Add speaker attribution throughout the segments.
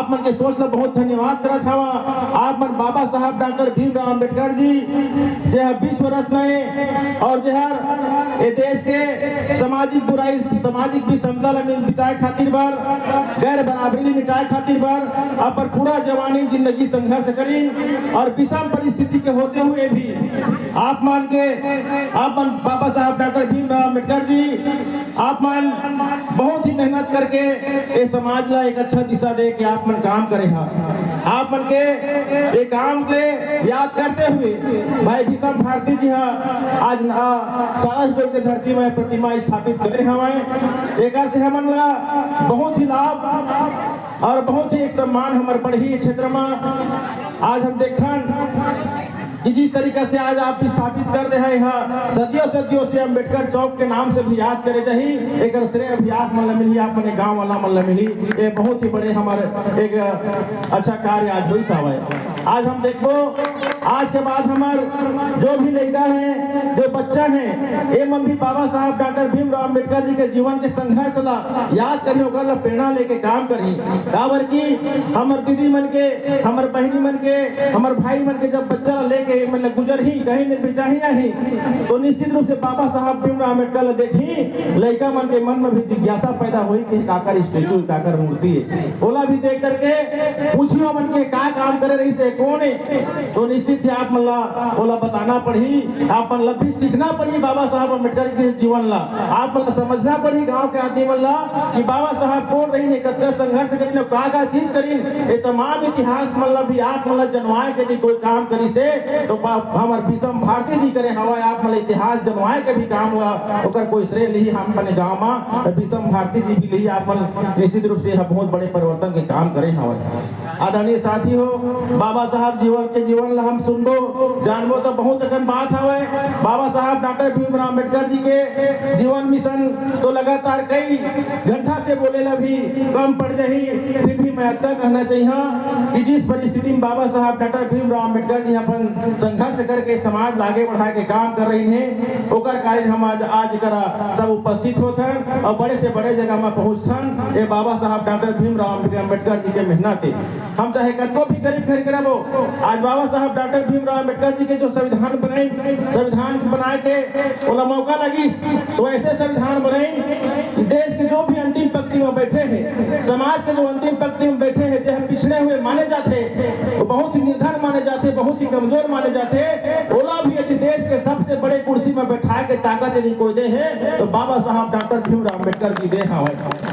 Speaker 1: आप मन के सोच ला बहुत धन्यवाद करत हवा। आप मन बाबा साहब डॉक्टर भीमराव अंबेडकर जी जे विश्व रत्न है और जे ये देश के सामाजिक बुराई सामाजिक विषमता मिटाए खातिर बार गैर बराबरी मिटाए खातिर बार अपन पूरा जवानी जिंदगी संघर्ष करी और विषम परिस्थिति के होते हुए भी आप मान बाबा साहब डॉक्टर भीमराव अंबेडकर जी आप मान बहुत ही मेहनत करके ये समाज ला एक अच्छा दिशा दे के आप मन काम करे आप मन के ये काम के याद करते हुए भाई विषम भारती जी आज सारसगढ़ के धरती में प्रतिमा स्थापित करे हमें एक से हमन ला बहुत ही लाभ और बहुत ही एक सम्मान हमारे पढ़ी क्षेत्र में आज हम देखन कि जिस तरीके से आज आप स्थापित कर दे हैं सदियों से अम्बेडकर चौक के नाम से भी याद करे जाही एक श्रेय भी आप मन मिली आप अपने गांव वाला मन मिली ये बहुत ही बड़े हमारे एक अच्छा कार्य आज हुई सावे। आज हम देखो आज के बाद हमार जो भी लड़का है जो बच्चा है ये मन भी बाबा साहब डॉक्टर भीमराव अंबेडकर जी के जीवन के संघर्ष ला याद करी ओकर प्रेरणा लेके काम करी काबर की हमार दीदी मन के हमार बहनी मन के हमार भाई मन के जब बच्चा लेके मतलब गुजर ही कहीं निर्विचाही नहीं तो निश्चित रूप से बाबा साहब भीमराव अंबेडकर देखी लड़का मन के मन में भी जिज्ञासा पैदा हुई कि काकर स्टेचू काकर मूर्ति है ओला भी देख करके पूछियो मन के का काम करे रही से कौन है तो निश्चित ही आप मल्ला ओला बताना पड़ी आप मन भी सीखना पड़ी बाबा साहब अंबेडकर के जीवन ला आप मन समझना पड़ी गांव के आदमी मन ला कि बाबा साहब कौन रही है कतका संघर्ष करी का चीज करी ये तमाम इतिहास मन ला भी आप मन जनवाए के कोई काम करी से तो हमार विषम भारती जी करे हवा आप मन इतिहास जनवाए के भी काम हुआ ओकर कोई श्रेय ली हम अपने गांव में विषम भारती जी भी ली आप मन निश्चित रूप से बहुत बड़े परिवर्तन के काम करे हवा। आदरणीय साथी हो बाबा साहब जीवन ला हम सुनबो जानबो तो बहुत अकन बात हवे। बाबा साहब डॉक्टर भीमराव अंबेडकर जी के जीवन मिशन तो लगातार कई घंटा से बोले ला भी कम पड़ जाही फिर भी मैं इतना कहना चाहिए कि जिस परिस्थिति में बाबा साहब डॉक्टर भीमराव अंबेडकर जी अपन संघर्ष करके समाज आगे बढ़ा के काम कर रही हैं ओकर कारण हम आज करा सब उपस्थित होते हैं और बड़े से बड़े जगह में पहुंचथन ये बाबा साहब डॉक्टर भीमराव अंबेडकर जी के मेहनत है। हम चाहे कतो भी गरीब घर करबो आज बाबा साहब डॉक्टर भीमराव अंबेडकर जी के जो संविधान बनाए के ओला मौका लगी तो ऐसे संविधान बनाई देश के जो भी अंतिम पंक्ति में बैठे हैं समाज के जो अंतिम पंक्ति में बैठे हैं जो हम पिछड़े हुए माने जाते वो बहुत ही निर्धन माने जाते बहुत ही कमजोर माने जाते ओला भी यदि देश के सबसे बड़े कुर्सी में बैठा के ताकत यदि कोई दे है तो बाबा साहब डॉक्टर भीमराव अंबेडकर की दे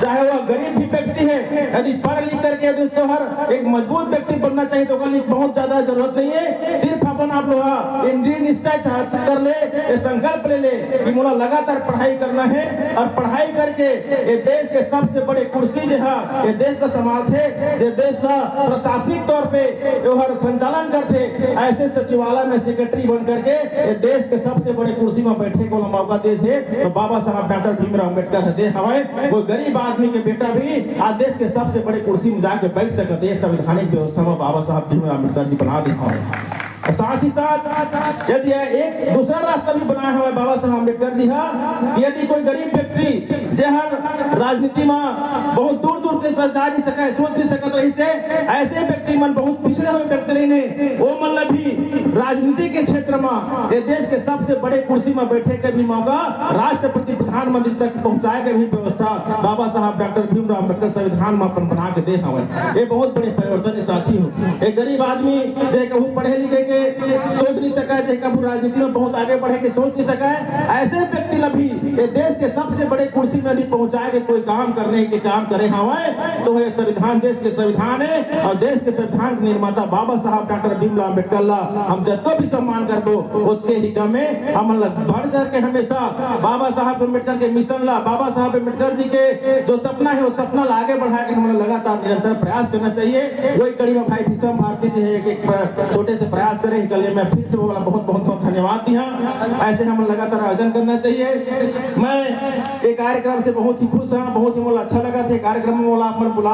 Speaker 1: चाहे वह गरीब भी व्यक्ति है यदि पढ़ लिख करके दोस्तों हर एक मजबूत व्यक्ति बनना चाहिए तो कल बहुत ज्यादा जरूरत नहीं है सिर्फ अपन आप लोग इंद्रिय निश्चय कर ले संकल्प ले कि मुझे लगातार पढ़ाई करना है और पढ़ाई करके ये देश के सबसे बड़े कुर्सी जो है ये देश का समाज है ये देश का प्रशासनिक तौर पे हर संचालन करते ऐसे सचिवालय में सेक्रेटरी बन करके ये देश के सबसे बड़े कुर्सी में बैठे को मौका दे तो बाबा साहब डॉक्टर भीमराव अंबेडकर दे हमें कोई गरीब आदमी के बेटा भी आज देश के सबसे बड़े कुर्सी में जाके बैठ सकते हैं संवैधानिक व्यवस्था में बाबा साहब भीमराव अंबेडकर जी बना दिया साथ ही साथ यदि एक दूसरा रास्ता भी बनाया हुआ है बाबा साहब अम्बेडकर जी यदि कोई गरीब व्यक्ति जहर राजनीति में बहुत दूर दूर के जा नहीं सका सोच नहीं सकता रही से ऐसे व्यक्ति मन बहुत पिछड़े हुए व्यक्ति रही वो मतलब भी राजनीति के क्षेत्र में ये देश के सबसे बड़े कुर्सी में बैठे के भी मौका राष्ट्रपति प्रधानमंत्री तक पहुंचाए के भी व्यवस्था बाबा साहब डॉक्टर भीमराव अंबेडकर संविधान में अपन बना के दे हमें ये बहुत बड़े परिवर्तन साथी हो। एक गरीब आदमी जो कहूँ पढ़े लिखे के सोच नहीं सका है कभी राजनीति में बहुत आगे बढ़े के सोच नहीं सका है ऐसे व्यक्ति भी ये देश के सबसे बड़े कुर्सी में यदि पहुंचाए के कोई काम करने के काम करे हमें तो ये संविधान देश के संविधान है और देश के संविधान के निर्माता बाबा साहब डॉक्टर भीमराव अंबेडकर ला हम जतो भी सम्मान करबो उतने ही कमे हम बढ़ करके हमेशा बाबा साहब अंबेडकर के मिशन ला बाबा साहब अंबेडकर जी के जो सपना है वो सपना ला आगे बढ़ा के हमें लगातार निरंतर प्रयास करना चाहिए। वही कड़ी में भाई विषम भारती जी है एक छोटे से प्रयास करें कल मैं फिर से बोला बहुत बहुत धन्यवाद दिया ऐसे हम लगातार आयोजन करना चाहिए। मैं एक कार्यक्रम से बहुत ही खुश हूँ बहुत ही मुझे अच्छा लगा था कार्यक्रम में बोला आप बुला